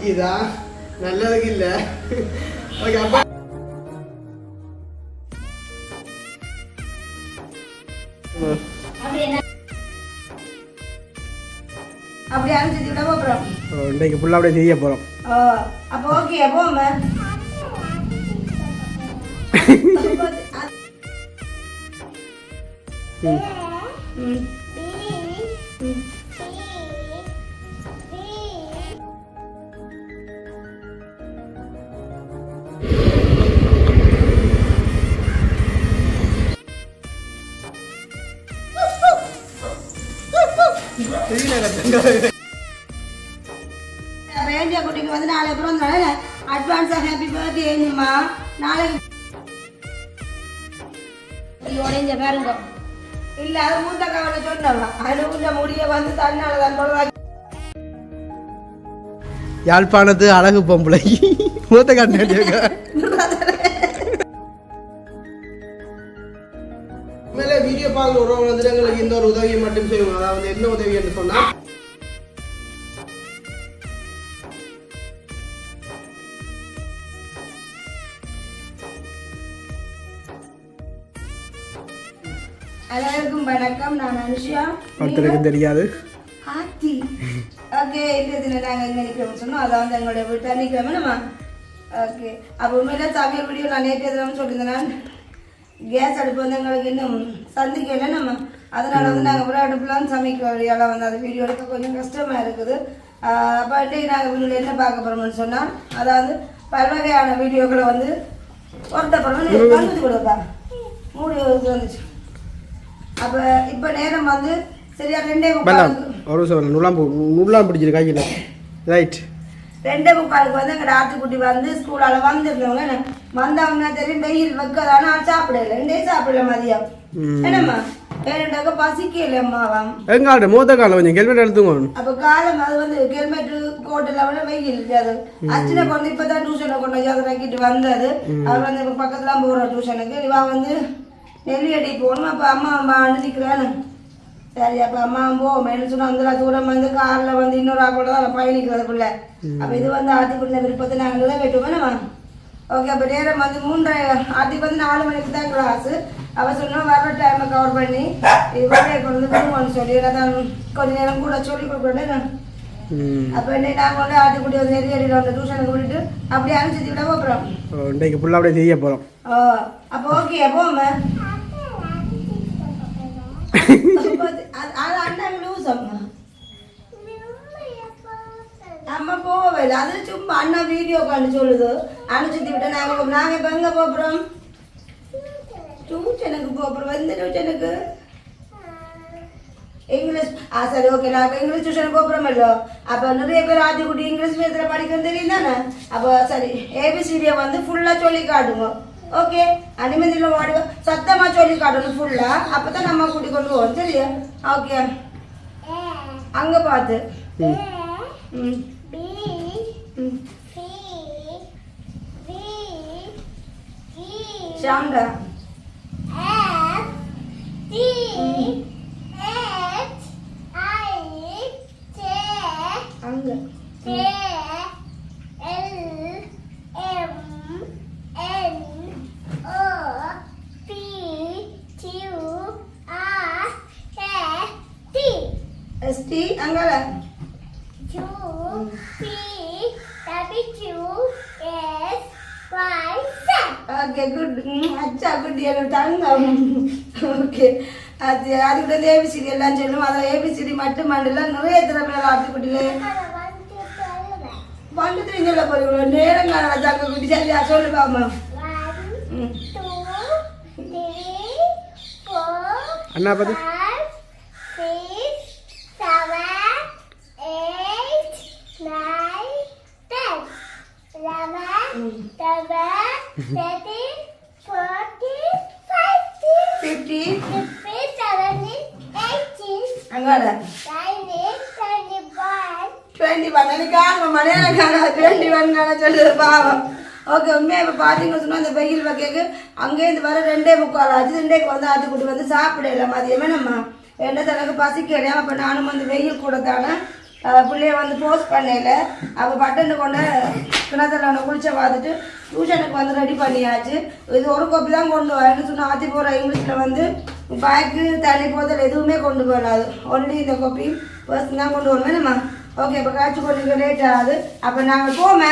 வலிக்குதா நல்லதுக்கு இல்லை. ஓகே அப்போ அப்படி அனுப்பிச்சு விட போறோம். இன்னைக்கு ஃபுல்லாக அப்படியே செய்ய போகிறோம். அப்போ ஓகே போமா. வேண்டிய குட்டிக்கு வந்து நாளை அப்புறம் அட்வான்ஸா ஹாப்பி பர்த்டே ஏனிமா. நாளைக்கு உடைஞ்ச பாருங்க இல்ல அது மூத்த காவல சொன்னவா அனுகுண்ட முடிய வந்து தன்னால தான் சொல்றாங்க. யாழ்ப்பாணத்து அழகு பொம்பளை மூத்த காட்டினாங்க. உண்மையிலே வீடியோ பார்க்க ஒரு எங்களுக்கு இந்த ஒரு உதவியை மட்டும் செய்வோம். அதாவது என்ன உதவி என்று சொன்னா எல்லாருக்கும் வணக்கம். நான் அனுஷா. ஒருத்தருக்கும் தெரியாது ஆத்தி. ஓகே இந்த தினம் நாங்கள் எங்கே நிற்கிறோம்னு சொன்னோம். அதான் வந்து எங்களுடைய வீட்டில் நிற்கிறோமே நம்ம. ஓகே அப்போ உண்மையில சமையல் வீடியோ நான் நேற்று எதுவும் சொல்லியிருந்தேன். கேஸ் அடுப்பு வந்து எங்களுக்கு இன்னும் சந்திக்கலை நம்ம. அதனால வந்து நாங்கள் ஒரு அடுப்புலாம் சமைக்க வழியால் வந்து அது வீடியோ எடுக்க கொஞ்சம் கஷ்டமாக இருக்குது. அப்போ இன்றைக்கு நாங்கள் வீடியோவில் என்ன பார்க்க போகிறோம்னு சொன்னால் அதாவது பல்வகையான வீடியோக்களை வந்து ஒருத்தப்புறம் வந்து கொடுப்பா மூடி வந்துச்சு. அப்போ இப்போ நேரம் வந்து சரியா 2:45 நுள்ளாம் பிடிச்சிரு கையில் ரைட் 2:45 வந்து எங்கள் ஆத்துக்குட்டி வந்து ஸ்கூலால் வந்துருந்தவங்க வந்தவங்க தெரியும் வெயில் வைக்கதானா சாப்பிடல 2 சாப்பிடல மதியம் என்னம்மா ஏன்னாக்க பசிக்கல அம்மாவாம் எங்காடு மூத்த காலம் கொஞ்சம் ஹெல்மெட் எடுத்துக்கணும். அப்போ காலம் அது வந்து ஹெல்மெட்டு கோட்டில் விட வெயில் அது அச்சனை கொண்டு இப்போ தான் டியூஷனை கொண்டு ஜாதராக்கிட்டு வந்தது. அவர் வந்து இப்போ பக்கத்துலாம் போகிறோம் டியூஷனுக்கு. இவா வந்து நெல்லியடி போகணும். அப்போ அம்மா நிற்கிறான்னு சரி அப்போ அம்மா போவோம் என்ன சொன்னால் அந்த தூரம் வந்து காரில் வந்து இன்னொரு ஆக்கோட தான் பயணிக்கிறதுக்குள்ள. அப்போ இது வந்து ஆத்திக்குள்ள விருப்பத்தை நாங்கள் தான் வெட்டுவோம். ஓகே அப்போ நேரம் வந்து 3 ஆத்திக்கு வந்து 4 மணிக்கு தான் கிளாஸு. அவள் சொன்னோம் வர்ற டைமை கவர் பண்ணி இவரே கொண்டு விடுவோம்னு சொல்லி தான் கொஞ்சம் நேரம் கூட சொல்லி கொடுக்குறேன். அப்போ இன்னைக்கு நாங்கள் வந்து ஆத்திக்குடி வந்து நெல்லியடியில் வந்து டியூஷனுக்கு விட்டுட்டு அப்படியே அனுப்பிச்சு விட போகிறோம். இன்னைக்கு ஃபுல்லாக அப்படியே செய்ய போகிறோம். அப்போ ஓகே போமா அம்மா போவேல அது சும்மா அண்ணா வீடியோ காண்டு சொல்லுது அனுப்பிச்சு விட்டு நாங்க இப்ப எங்க போறோம் டியூஷனுக்கு போறோம். எந்த டியூஷனுக்கு இங்கிலீஷ் சரி ஓகே நான் இங்கிலீஷ் டியூஷன் போறோமல்லோ. அப்போ நிறைய பேர் ஆத்திக்குட்டி இங்கிலீஷ் மீடியத்தில் படிக்கிறது தெரியும் தானே. அப்போ சரி ஏபிசிடியை வந்து ஃபுல்லாக சொல்லி காட்டுங்க. ஓகே அனிமதியில் வாடுவ சத்தமாக சொல்லி காட்டணும் ஃபுல்லா. அப்போ தான் நம்ம கூட்டி கொண்டு போவோம் சரியா. ஓகே அங்கே பார்த்து சவுண்டா அங்கே ST அங்கல ஓகே குட் அச்சா குட் என்ன தங்கம். ஓகே அது அதுக்கு ஏபிசிடி எல்லாம் சொல்லும். அதில் ஏபிசிடி மட்டும் மண்டல நிறைய திறமையில ஆட்டுக்குட்டியில வந்து தெரிஞ்சல போறீங்களோ நேரம் காண தங்க குட்டி சரியா சொல்லுவாமா. அண்ணா பார்த்து 21 சொல்லுது பாவம். ஓகே உண்மையாக இப்போ பார்த்தீங்கன்னு சொன்னால் அந்த வெயில் வகைக்கு அங்கேருந்து வர 2:45 ஆச்சு. 2க்கு வந்து ஆட்டுக்குட்டி வந்து சாப்பிடல மதியமே நம்ம என்ன தனக்கு பசிக்க கிடையாது. அப்போ நானும் வந்து வெயில் கூட தானே பிள்ளைய வந்து போஸ்ட் பண்ணல அப்போ பட்டனு கொண்டு கிணத்துல குளிச்ச பார்த்துட்டு டியூஷனுக்கு வந்து ரெடி பண்ணியாச்சு. இது ஒரு கோப்பி தான் கொண்டு வரேன்னு சொன்னால் ஆற்றி போகிற இங்கிலீஷில் வந்து பேக்கு தண்ணி போதல் எதுவுமே கொண்டு போகலாது. ஒன்லி இந்த கோப்பி பர்சன் தான் கொண்டு வருவேன் நம்ம. ஓகே இப்போ காய்ச்சி கொண்டு லேட் ஆகுது. அப்போ நாங்கள் போமே.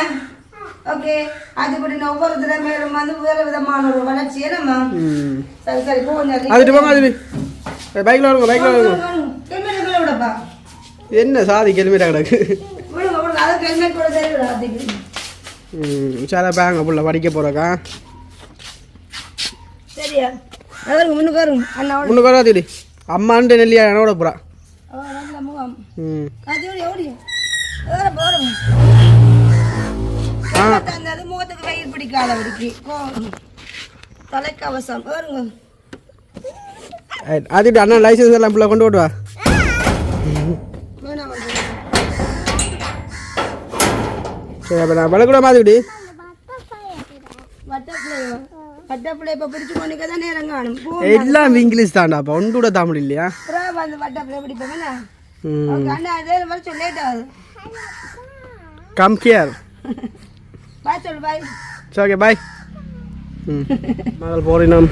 ஓகே அதுபடி நான் ஒவ்வொரு திறமையிலும் வந்து வேறு விதமான ஒரு வளர்ச்சியை நம்ம சரி சரி போங்க. விடப்பா என்ன சாதி ஹெல்மெட் கிடக்கு ஹெல்மெட் கூட சரி. சாரா பேங்க புள்ள படிக்க போறக்கா சரியா அவருக்கு முன்னுக்கு வரும் அண்ணா முன்னுக்கு வராது அம்மாண்டு நெல்லியா என்னோட போறா முகத்துக்கு வெயில் பிடிக்காத தலைக்கவசம் வருங்க. அது அண்ணா லைசன்ஸ் எல்லாம் பிள்ளை கொண்டு ஓட்டுவா. சரி அப்போ நான் பழக்கூட மாதிரி எல்லாம் இங்கிலீஷ் தான்டா. அப்போ ஒன்று கூட தமிழ் இல்லையா? Come here. Okay bye. மகள் போறினோம்.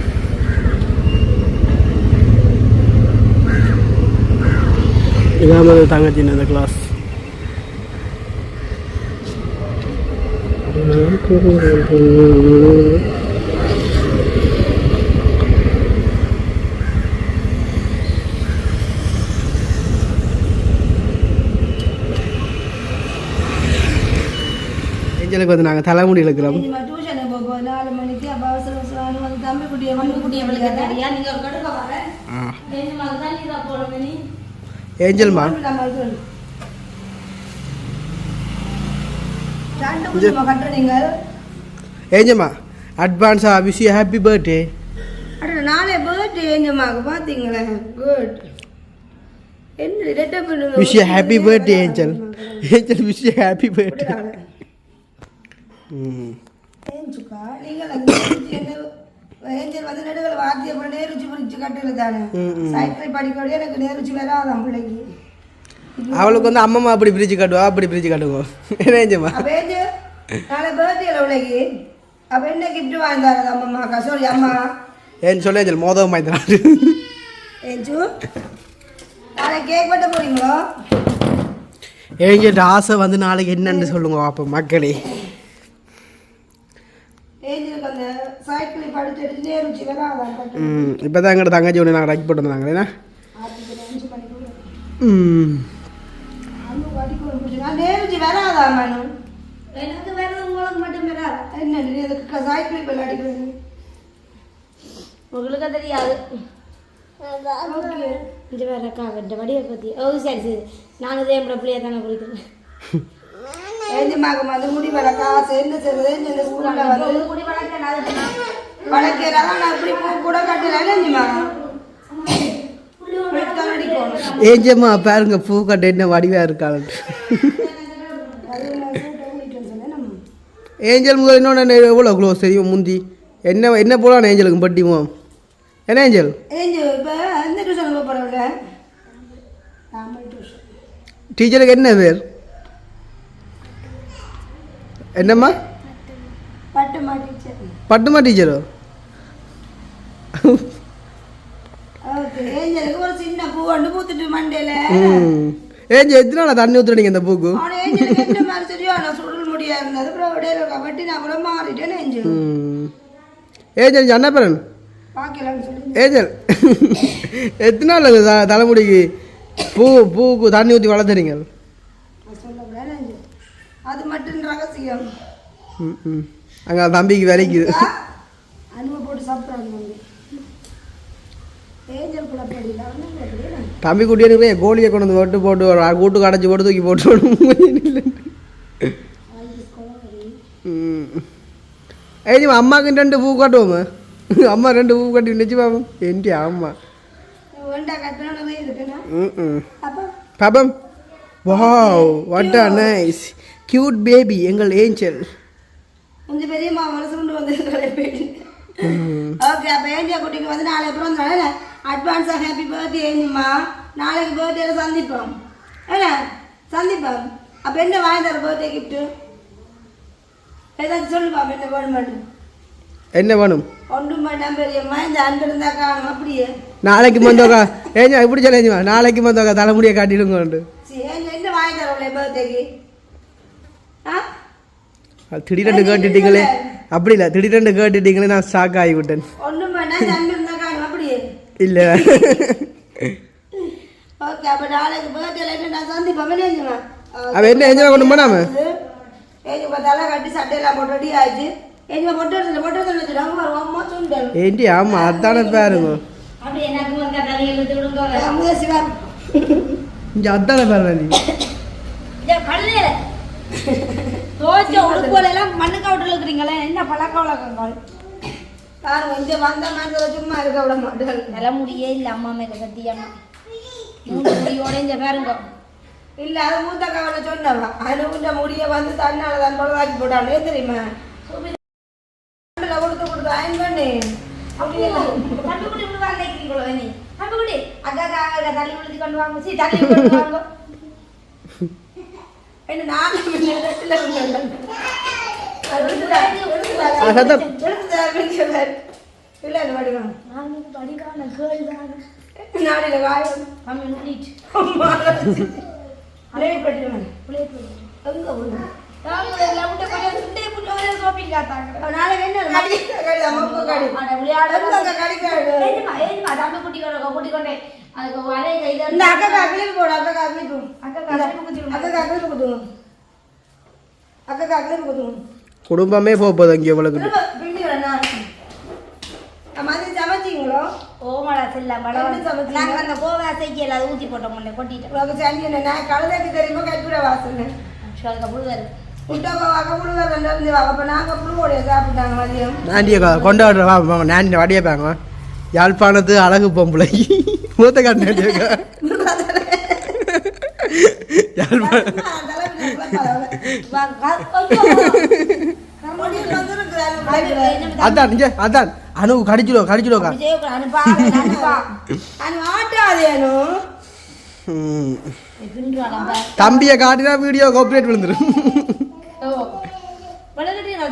இதாமது தங்கச்சி இந்த கிளாஸ். ஏஞ்சலுக்கு வந்து நாங்கள் தலைமுடி இழுக்கிறோம். ஏஞ்சல்மா ஏஞ்சம்மா அட்வான்ஸா விஷ் யூ ஹாப்பி பர்த்டே. நாளை பர்த்டே ஏஞ்சம்மாக்கு பார்த்தீங்களா? குட். என்ன ரெட்ட பண்ணுங்க. Wish you happy birthday Angel. Angel wish you happy birthday. ஏஞ்சுக்கா நீங்கள் ஏஞ்சல் வந்து நடுவில் வாத்திய போல நேருச்சி பிடிச்சி கட்டல தானே. சைக்கிள் படிக்கோடய எனக்கு நேருச்சி வராதான் பிள்ளைக்கு. அவளுக்கு வந்து அம்மா அப்படி பிரிட்ஜ் காட்டுவா அப்படி பிரிட்ஜ் காட்டுவோம். ஏஞ்சம்மா நாளை பர்த்டேல உலகி அப்போ என்ன கிஃப்ட் வாங்கிட்டாங்க அம்மாக்கா? சாரி அம்மா ஏன்னு சொல்லி ஏஞ்சல் மோதவம் வாங்கிட்டாரு. ஏஞ்சு நாளை கேக் வெட்ட போறீங்களோ? ஏஞ்சல் ஆசை வந்து நாளைக்கு என்னன்னு சொல்லுங்க அப்போ மக்களே. ஏஞ்சலுக்கு அந்த சைக்கிள் படிச்சு எடுத்து நேருச்சி வராதான். இப்போ தான் எங்கள்கிட்ட தங்கச்சி ஒன்று நாங்கள் ரைட் போட்டு வந்தாங்க. என்ன நேருச்சி வராதா மேடம்? எனக்கு வேற உங்களுக்கு மட்டும் வராது. என்ன சைக்கிள் இப்போ அடிக்கிறது உங்களுக்கு தெரியாது. இது வேற காவட்ட வடிவை பற்றி. ஓ சரி சரி நானும் இதே என் பிள்ளைய தானே பிடிக்கிறேன். ஏஞ்சமாக்கு வந்து முடி வளர்க்க ஆசை. என்ன செய்வது? இந்த ஸ்கூலில் வந்து முடி வளர்க்கிறதா நான் இப்படி பூ கூட கட்டுறேன். ஏஞ்சமா ஏஞ்சம்மா பாருங்க பூ கட்ட என்ன வடிவா இருக்காள். ஏஞ்சல் முதல் இன்னொன்று எவ்வளோ க்ளோஸ் தெரியும் முந்தி என்ன என்ன போலாம் ஏஞ்சலுக்கு பட்டிமோ என்ன ஏஞ்சல்? ஏஞ்சல் இப்போ எந்த டியூஷன் போகிறவங்க டீச்சருக்கு என்ன பேர்? என்னம்மா? பட்டுமா டீச்சர். பட்டுமா டீச்சரோ? ஓகே ஏஞ்சலுக்கு ஒரு சின்ன பூ ஒன்று பூத்துட்டு மண்டையில். ஏஞ்சல் எத்தனால தண்ணி ஊற்றுறீங்க இந்த பூக்கு? ஏஞ்சலுக்கு என்ன மாதிரி சரியான சுடல் முடியா இருந்தது. அப்புறம் இடையில கபட்டி நான் கூட மாறிட்டேன். ஏஞ்சல் ஏஞ்சல் அண்ணப்பரன் பார்க்கலான்னு சொல்லி ஏஞ்சல் எத்தனால தலைமுடிக்கு பூக்கு தண்ணி ஊற்றி வளர்த்துறீங்க? சொல்லக்கூடாது ஏஞ்சல் அது மட்டும் ரகசியம். அங்கே தம்பிக்கு விலைக்குது அனும போட்டு சாப்பிட்றாங்க. தம்பி குட்டியே கோழியை கொண்டு வந்து வெட்டு போட்டு கூட்டுக்கு அடைச்சி போட்டு தூக்கி போட்டு ஏஜிமா அம்மாவுக்கு 2 பூ காட்டுவோம். அம்மா 2 பூ கட்டி நினச்சி பாப்போம். என்டி அம்மா பாப்பம். Wow what a nice cute baby எங்கள் ஏஞ்சல். கொஞ்சம் பெரிய மனசு கொண்டு வந்து ஓகே. அப்போ ஏஞ்சியா குட்டிக்கு வந்து நாளை அப்புறம் அட்வான்ஸாக ஹாப்பி பர்த்டே ஏஞ்சிம்மா. நாளைக்கு பர்த்டேல சந்திப்போம். என்ன சந்திப்பா அப்ப என்ன வாங்கி தர பர்த்டே கிஃப்ட் ஏதாச்சும் சொல்லுப்பா என்ன வேணும் என்ன வேணும் ஒன்றும் வேண்டாம் பெரியம்மா இந்த அன்பு இருந்தா காணும் அப்படியே நாளைக்கு வந்தோக்கா ஏஞ்சா இப்படி சொல்லேஞ்சுமா நாளைக்கு வந்தோக்கா தலைமுடியை காட்டிடுங்க சரி என்ன வாங்கி தரோம்ல பர்த்டேக்கு திடீரெண்டு கேட்டுட்டீங்களே அப்படி இல்லை திடீரெண்டு கேட்டுட்டீங்களே நான் ஷாக் ஆகிவிட்டேன் ஒன்றும் வேண்டாம் இந்த அன்பு இருந்தா காணும் அப்படியே இல்லை ஓகே அப்ப நாளைக்கு பர்த்டேல என்ன நான் சந்திப்பேன் வெளியேஞ்சுமா அவன் என்ன எஞ்சமா கொண்டு போனாம ஏஞ்சுமா தலை கட்டி சட்டையெல்லாம் போட்டு ரெடி ஆயிடுச்சு ஏஞ்சுமா பொட்டு வச்சுட்டாங்க அம்மா சொல்லிட்டேன் ஏண்டி ஆமா அதானே பாருங்க அப்படி எனக்கு முருங்கா தலையை இழுத்து விடுங்க அமுதா சிவா இங்க அதானே பாருங்க நீ கல்லு தோச்ச உடுப்போல எல்லாம் மண்ணுக்கு அவுட்டில் இருக்கிறீங்களே என்ன பழக்க வழக்கங்கள் பாருங்க இங்க வந்த மாதிரி சும்மா இருக்க விட மாட்டேன் நில முடியே இல்லை அம்மா மேல சத்தியம்மா முடியோட இங்க பாருங்க இல்ல அது மூத்த கவலை சொன்னவா அனுகுண்ட முடிய வந்து தன்னால தான் பொழுதாக்கி போட்டானே தெரியுமா கொடுத்து அயன் பண்ணி கண்டுபிடி வாங்கிக்கிறீங்களோ நீ கண்டுபிடி அக்கா தள்ளி விழுதி கொண்டு வாங்க சி தள்ளி கொண்டு வாங்க என்ன நான் இல்ல என்ன படிக்கணும் படிக்கான கேள் தான் நாடில காயம் மம்மி நுழிட்டு பிளேட் கட்டிடுவேன் பிளேட் எங்க போடுவேன் நாளைக்கு என்ன கடி கடி அம்மா கடி விளையாட கடிக்காடு இந்த அக்கா காக்கிலிப்பு போடு அக்கா காக்கிலிப்பு அக்கா காக்கிலிப்பு குத்துவோம் அக்கா காக்கிலிப்பு குத்துவோம் குடும்பமே போகுது அங்கே எவ்வளவு பிண்டி வரேண்ணா மதியம் சமைச்சிங்களோ ஓமடா செல்லம் நாங்க அந்த கோவாசைக்கு எல்லாம் ஊற்றி போட்டோம் முன்னே கொட்டிட்டோம் உனக்கு சண்டி என்ன நான் கழுதைக்கு தெரியுமா கைப்புற வாசனை புழுவாரு முட்டை புழுவா ரெண்டு அப்போ நாங்கள் புழுவோடைய சாப்பிட்டாங்க மதியம் நாண்டிய கொண்டாடுற நாண்டி வடியப்பாங்க யாழ்ப்பாணத்து அழகு பொம்பளை மூத்த காட்டினேன் அதான் அதான் அனு கடிச்சிடுவோக்கா தம்பியை காட்டினா வீடியோ காப்பிரைட் விழுந்துடும்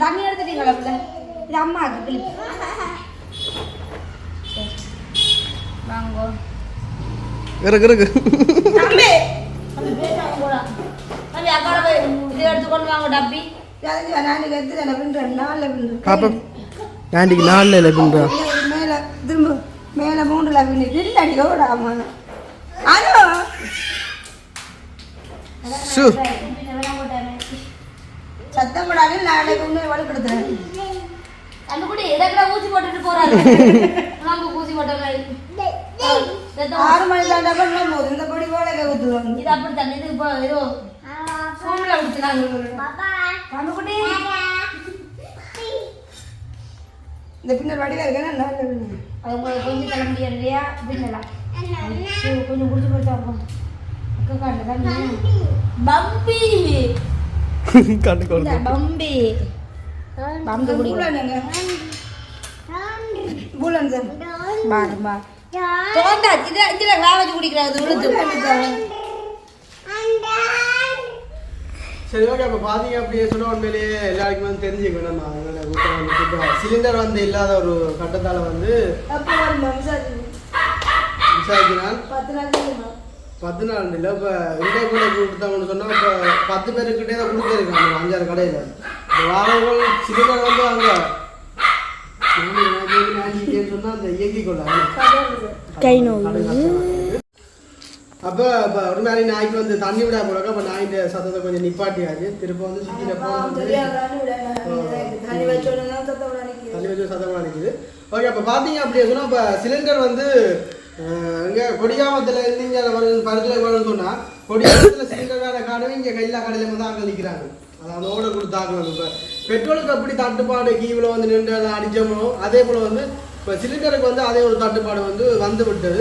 தண்ணி எடுத்துட்டீங்களா இது அம்மாக்கு கிளிப் வாங்கோ இருக்கு எடுத்துக்கொண்டு வாங்க டப்பி பாப்பா நாண்டிக்கு 4 லெபன்றா மேல திரும்ப மேல 3 லெபன் இல்லடி ஓடாம அனு சு சத்தம் போடாதே நாளைக்கு உன்னை வலுப்படுத்துறேன் அந்த கூட இடத்துல ஊசி போட்டுட்டு போறாரு நாங்க ஊசி போட்டோம் 6 மணி தாண்டா பண்ண போது இந்த படி போல ஊத்துவாங்க இது அப்படி தண்ணி இது இப்போ ஏதோ ஃபோன்ல விட்டுறாங்க பாப்பா அந்த கூட இந்த பின்னர் வடிவா இருக்கேன்னா நல்ல அது உங்களுக்கு கொஞ்சம் தள்ள முடியாது இல்லையா பின்னலாம் கொஞ்சம் குடிச்சு போயிட்டாங்க அக்கா காட்டு தண்ணி பம்பி கண்டு பம்பி பம்பி குடிக்கலாங்க பூலன் சார் பாருமா தோண்டா இது இதுல வேவச்சு குடிக்கிறது விழுது சரி ஓகே அப்போ பார்த்தீங்க அப்படியே சொன்னால் உண்மையிலேயே எல்லாருக்குமே வந்து தெரிஞ்சுக்கணும் நம்ம அதனால் சிலிண்டர் வந்து இல்லாத ஒரு கட்டத்தால் வந்து விசாரிக்கிறான் 10 நாள் இல்லை இப்போ ரெண்டே கூட கொடுத்தாங்கன்னு சொன்னால் இப்போ 10 பேருக்கிட்டே தான் கொடுத்துருக்காங்க 5-6 கடையில் வாரங்கள் சிலிண்டர் வந்து அங்கே சொன்னால் அந்த இயக்கிக் கொள்ள அப்போ இப்போ ஒரு மாதிரி நாய்க்கு வந்து தண்ணி விட போறாங்க அப்போ நாயின் சத்தத்தை கொஞ்சம் நிப்பாட்டியாச்சு திரும்ப வந்து சுற்றியில் தண்ணி வச்சு சத்தம் அடிக்குது ஓகே அப்போ பார்த்தீங்க அப்படியே சொன்னால் இப்போ சிலிண்டர் வந்து இங்கே கொடியாமத்தில் இருந்து இங்கே பருத்துல வரணும்னு சொன்னால் கொடியாமத்தில் சிலிண்டர் வேலை காணவே இங்கே கையில் கடையில் வந்து ஆக்கள் நிற்கிறாங்க அதாவது ஓட கொடுத்தாக்கணும் இப்போ பெட்ரோலுக்கு அப்படி தட்டுப்பாடு கீவில் வந்து நின்று அதை அடித்தோமோ அதே போல் வந்து இப்போ சிலிண்டருக்கு வந்து அதே ஒரு தட்டுப்பாடு வந்து விட்டது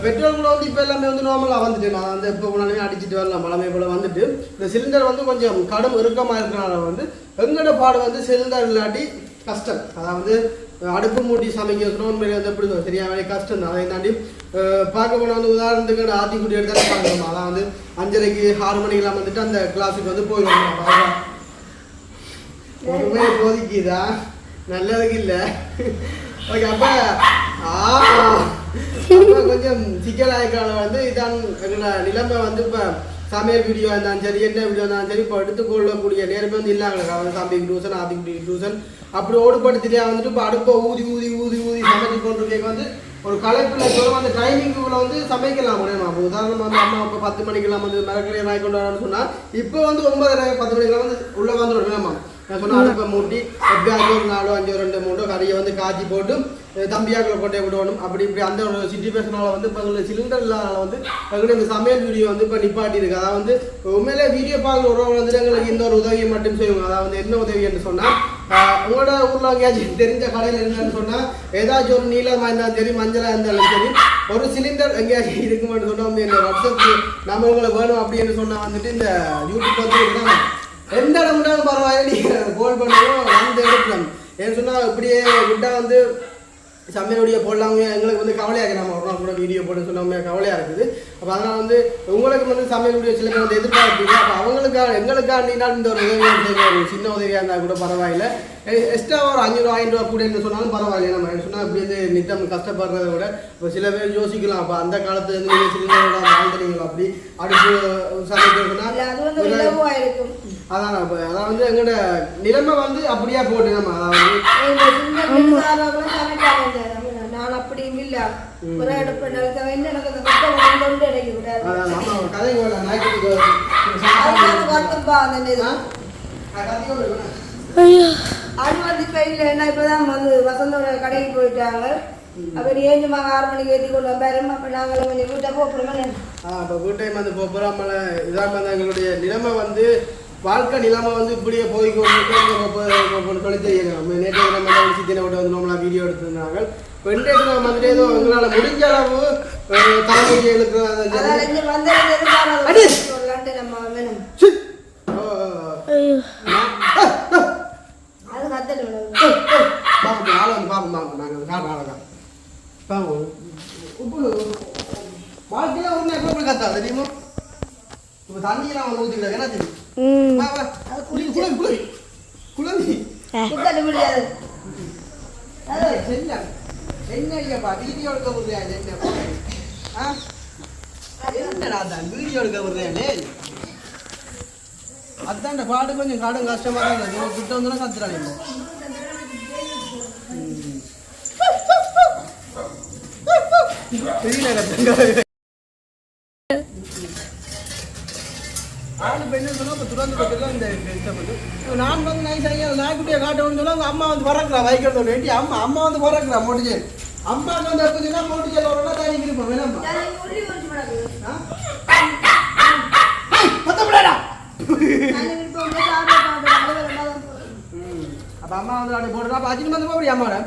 பெட்ரோல் கூட வந்து இப்போ எல்லாமே வந்து நார்மலாக வந்துட்டு நான் வந்து இப்போ முன்னாடி அடிச்சுட்டு வரலாம் மழமை போல் வந்துட்டு இந்த சிலிண்டர் வந்து கொஞ்சம் கடும் இறுக்கமாக இருக்கிறனால வந்து எங்களோட பாடு வந்து சிலிண்டர் இல்லாட்டி கஷ்டம் அதாவது அடுப்பு மூட்டி சமைக்க உண்மையிலே வந்து எப்படி சரியாக வேலை கஷ்டம் தான் அதை தாண்டி பார்க்க போனால் வந்து உதாரணத்துக்கு ஆத்திக்குடி எடுத்தாலும் பார்க்கணுமா அதான் வந்து 5:30 6 மணிக்கெல்லாம் வந்துட்டு அந்த கிளாஸுக்கு வந்து போயிடுவோம் ஒருமே போதிக்குதா நல்லதுக்கு இல்லை ஓகே அப்போ கொஞ்சம் சிக்கலாய்க்கால வந்து இதான் எங்களோட நிலைமை வந்து இப்போ சமையல் வீடியோ இருந்தாலும் சரி என்ன வீடியோ இருந்தாலும் சரி இப்போ எடுத்துக்கொள்ளக்கூடிய நேரமே வந்து இல்லாங்களா வந்து தம்பிக்கு டியூஷன் ஆதிக்கு டியூஷன் அப்படி ஓடுபடுத்திட்டே வந்துட்டு இப்போ அடுப்பை ஊதி ஊதி ஊதி ஊதி சமைச்சு கொண்டிருக்க வந்து ஒரு கலைப்பில் சொல்லுவோம் அந்த டைமிங்குள்ள வந்து சமைக்கலாம் முடியுமா அப்போ உதாரணமாக வந்து அம்மா இப்போ 10 மணிக்கெல்லாம் வந்து மிளகலையை வாங்கி கொண்டு வரான்னு சொன்னால் இப்போ வந்து 9:30 10 மணிக்கெல்லாம் வந்து உள்ளே வந்துடும் வேணாமா நான் சொன்ன அடுப்பை மூட்டி எப்படியாவது ஒரு 4 5 2 3 கறியை வந்து காய்ச்சி போட்டு தம்பியாக்களை கொண்டே விடணும் அப்படி இப்படி அந்த ஒரு சிச்சுவேஷனால வந்து இப்போ எங்களுக்கு சிலிண்டர் இல்லாதனால வந்து எங்களுக்கு இந்த சமையல் வீடியோ வந்து இப்போ நிப்பாட்டி இருக்கு அதாவது வந்து உண்மையிலே வீடியோ பார்க்குற உறவு வந்துட்டு எங்களுக்கு இந்த ஒரு உதவியை மட்டும் செய்வாங்க அதாவது என்ன உதவி என்று சொன்னால் உங்களோட ஊரில் எங்கேயாச்சும் தெரிஞ்ச கடையில் இருந்தான்னு சொன்னால் ஏதாச்சும் ஒரு நீளமாக இருந்தாலும் சரி மஞ்சளாக இருந்தாலும் சரி ஒரு சிலிண்டர் எங்கேயாச்சும் இருக்குமான்னு சொன்னால் வந்து இந்த வாட்ஸ்அப் நம்ம உங்களுக்கு வேணும் அப்படின்னு சொன்னால் வந்துட்டு இந்த யூடியூப் வந்து எந்த இடம் விட்டாலும் பரவாயில்ல நீங்கள் கோல் பண்ணுவோம் வந்து எடுக்கலாம் ஏன்னு சொன்னால் இப்படியே விட்டால் வந்து சமையலுடைய போடலாமே எங்களுக்கு வந்து கவலையாக இருக்குது நம்ம ஒரு நாள் கூட வீடியோ போட்டு சொன்னாமே கவலையாக இருக்குது அப்போ அதனால் வந்து உங்களுக்கு வந்து சமையலுடைய சில பேர் வந்து எதிர்பார்ப்பீங்க அப்போ அவங்களுக்காக எங்களுக்காண்டினால் இந்த ஒரு உதவி ஒரு சின்ன உதவியாக இருந்தால் கூட பரவாயில்லை எக்ஸ்ட்ரா ஒரு 500 1000 ரூபா கூட என்ன சொன்னாலும் பரவாயில்ல நம்ம சொன்னால் இப்படி வந்து நித்தம் கஷ்டப்படுறத விட இப்போ சில பேர் யோசிக்கலாம் அப்போ அந்த காலத்துல இருந்து நீங்கள் சிலிண்டரோட வாழ்ந்துறீங்களா அப்படி அடுப்பு சமைக்கிறதுனா அதான் இப்போ அதான் வந்து எங்களோட நிலைமை வந்து அப்படியே போட்டு நம்ம அதாவது நான் அப்படியும் இல்ல ஒரு அடுப்பு எனக்கு அது வந்து இப்ப இல்ல என்ன இப்பதான் வந்து வசந்தோட கடைக்கு போயிட்டாங்க அப்ப நீ 6 மணிக்கு ஏற்றி கொண்டு வந்தாரும் அப்ப நாங்களும் கொஞ்சம் வீட்டை போறோம் இப்போ வீட்டையும் வந்து போகிறோம் இதான் வந்து எங்களுடைய நிலைமை வந்து வாழ்க்கை நிலைமை வந்து இப்படியே போய்க்கொண்டு சொல்லி தெரியும் நேற்று நம்ம சித்தினை விட்டு வந்து நம்மளா வீடியோ எடுத்திருந்தாங்க பெண்டைக்கு நம்ம வந்துட்டு ஏதோ எங்களால் முடிஞ்ச அளவு தலைமைக்கு எழுக்கிறது வாழ்க்கையில ஒண்ணு எப்ப கத்தா தெரியுமா இப்ப தண்ணியெல்லாம் வந்து ஊத்திக்கலாம் என்ன தெரியும் குழந்தை என்ன இல்லப்பா வீடியோ எடுக்க முடியாது என்னடா தான் வீடியோ எடுக்க முடியாது அதான் பாடு கொஞ்சம் காடும் கஷ்டமா தான் இருக்கு கிட்ட வந்து கத்துறாங்க ஆளு பெண்ணு சொன்னா இப்போ துறந்து பக்கத்தில் இந்த நான் வந்து நைஸ் ஆகி நாய்க்குட்டியை காட்டணும்னு சொன்னா அவங்க அம்மா வந்து பறக்குறா வைக்கிறதோட வேண்டி அம்மா வந்து பறக்குறா மோட்டிச்சல் அம்மாவுக்கு வந்து எப்போ சொன்னா மோட்டிச்சல் வரனா தானிக்கு இருப்போம் வேணாம்மா அப்போ அம்மா வந்து அப்படி போடுறா அப்போ அஜினி வந்து போறியா அம்மாவோட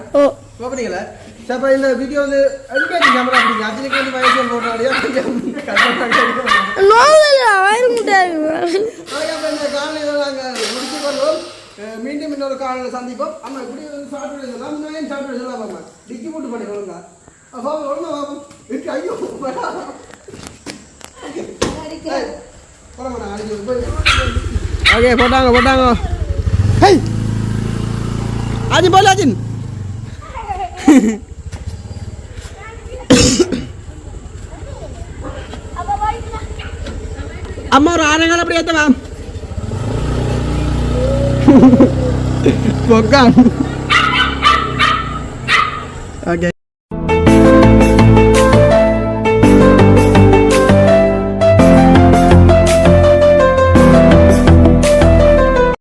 போறீங்களா சார் இந்த வீடியோ வந்து எதுக்காக கேமரா அப்படிங்க அஜினிக்கு வந்து வயசு போடுறாடியா கொஞ்சம் மீண்டும் இன்னொரு காலையில் சந்திப்போம் அம்மா இப்படி சாப்பிட்டு சொல்லலாம் சாப்பிட்டு சொல்லலாம் அம்மா டிக்கி போட்டு பண்ணிக்கொள்ளுங்க ஐயோ ஓகே போட்டாங்க அஜின் போல அஜின் அம்மா ஒரு 6 நாள் அப்படி ஏத்தவா பொக்கா